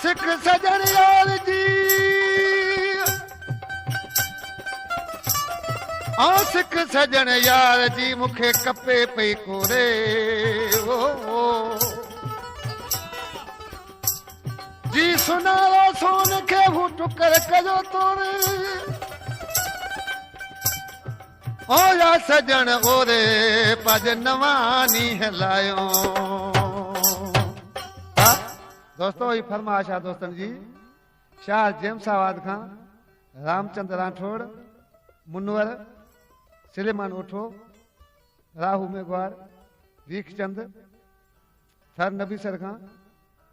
सिख सजन यार जी सिख सजन यार जी मूंखे कपे पई कोरे जी सुनारो सोन खे हू टुकर कयो तोरे या सजन ओरे पज नवानी हलायो दोस्तों ये फरमाइश आहे दोस्तन जी शाह जेमसाबाद खां रामचंद्र राठौड़ मुनवर सिलेमान ओठो राहू मेघवार वीखचंद थर नबीसर खां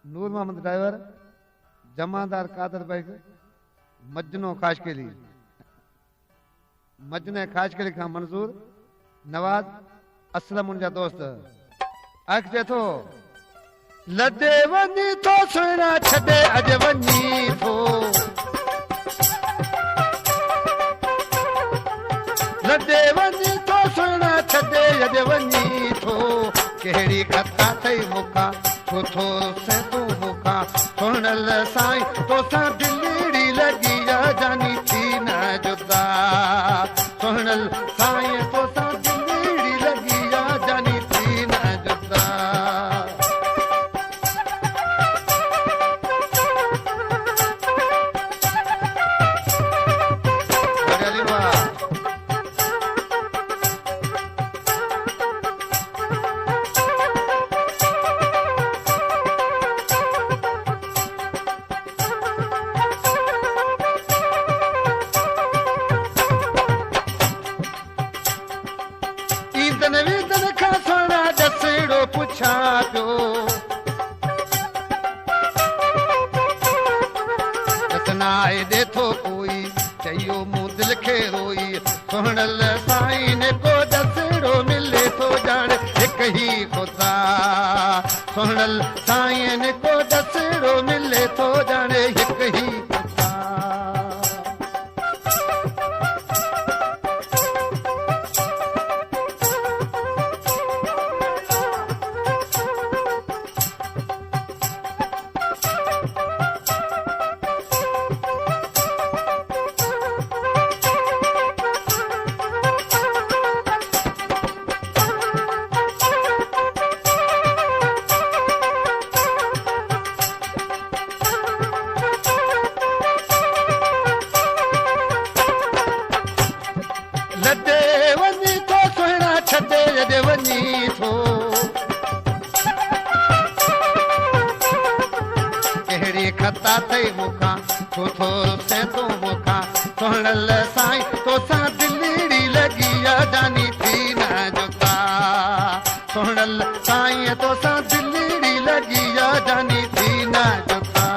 नूर मोहम्मद ड्राइवर जमादार कादर बैग मजनो खाशकेली मजने खाशकेली खां मंजूर नवाज असलम उनजा दोस्त अख चए थो लदे वञी थो सुहिणा छॾे अॼु वञी थो लदे वञी थो सुहिणा छॾे अॼु वञी थो कहिड़ी कथा अथई मूंखां छो थो से तूं मूंखां सुहिणल साईं तोसां दिलड़ी लॻी जानी थी न जुदा सुहिणल साईं तोसां दिलड़ी लॻी जानी थी न जुदा देखो कोई चयो मूं दिल खे रोई सुहिणल साईं ने को दसड़ो मिले थो ॼाण हिकु ई खुदा सुहिणल साईं ने को दसड़ो मिले थो ॼाण हिकु ई खुदा खता थई मूंखां छो थो से तूं मूंखां सुहिणल साईं तोसां दिलड़ी लॻी जानी थी न जुदा सुहिणल साईं तोसां दिलड़ी लॻी जानी थी न जुदा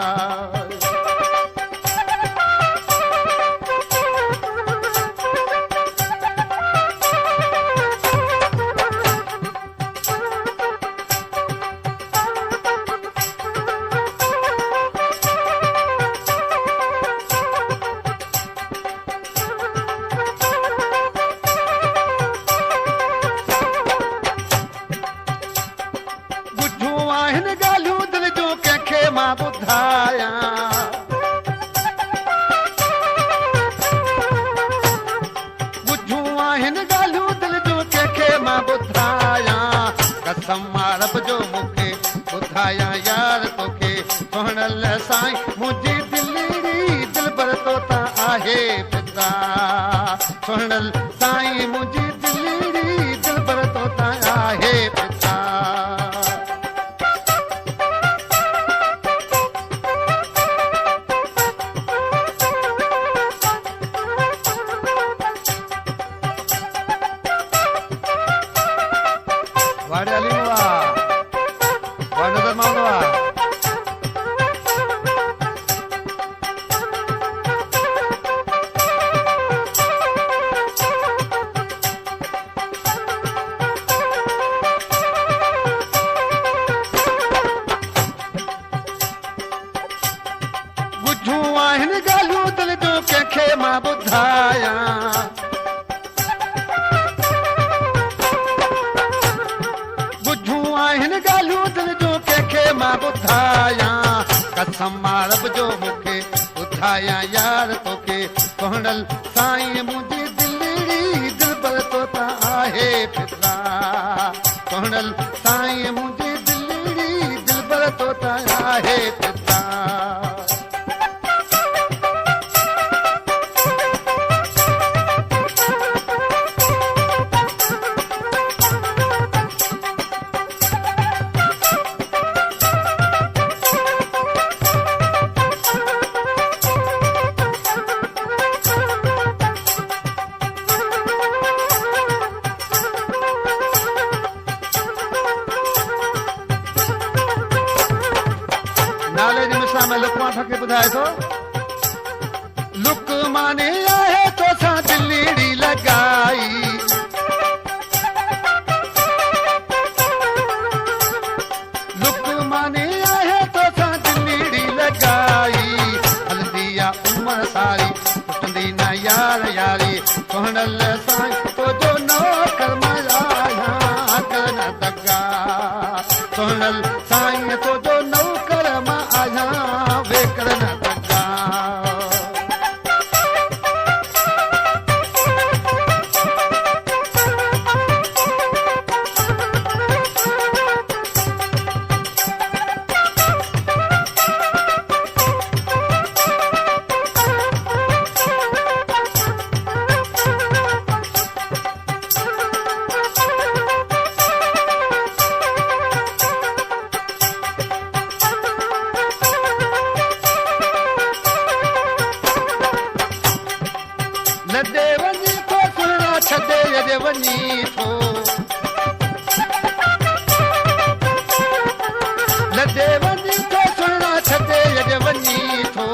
रब जो मूंखे ॿुधायां यार तोखे सुहिणल साईं मुंहिंजी दिलड़ी दिलबर तो तां आहे पिता सुहिणल साईं मुंहिंजी दिलड़ी दिलबर तो तां आहे पिता वाड़े अली नज़र मानो बुझूं आहिनि ॻाल्हियूं दिल जो कंहिंखे मां ॿुधायां बुझूं आहिनि समारब जो मूंखे ॿुधायां यार तोखे सोहणल साईं मुंहिंजी दिलड़ी दिलबर तो त आहे फितरा सोहणल साईं मुंहिंजी दिलड़ी दिलबर तो त आहे फितरा नाले जी मिसाल में लुकमा ठाके ॿुधाए थो लुकमाने आहे तोसां दिलड़ी लॻाई लुकमाने आहे तोसां दिलड़ी लॻाई हलंदी आहे उमिरि सारी टुटंदी न यार यारी सोहणल साईं तुंहिंजो नौकर मयां कर न दगा सोहणल साईं तुंहिंजो नौकर मां आहियां वेकर न दगा लदे वञी थो सुहिणा छॾे अॼु वञी थो लदे वञी थो सुहिणा छॾे अॼु वञी थो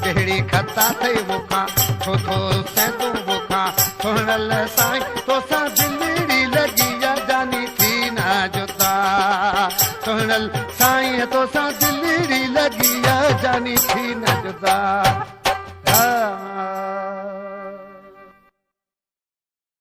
कहिड़ी खता अथई मूंखां छो थो सैं तूं मूंखां सोहणल साईं तोसां दिलड़ी लॻी आहे जानी थी न जुदा सोहणल साईं तोसां दिलड़ी लॻी आहे जानी थी न जुदा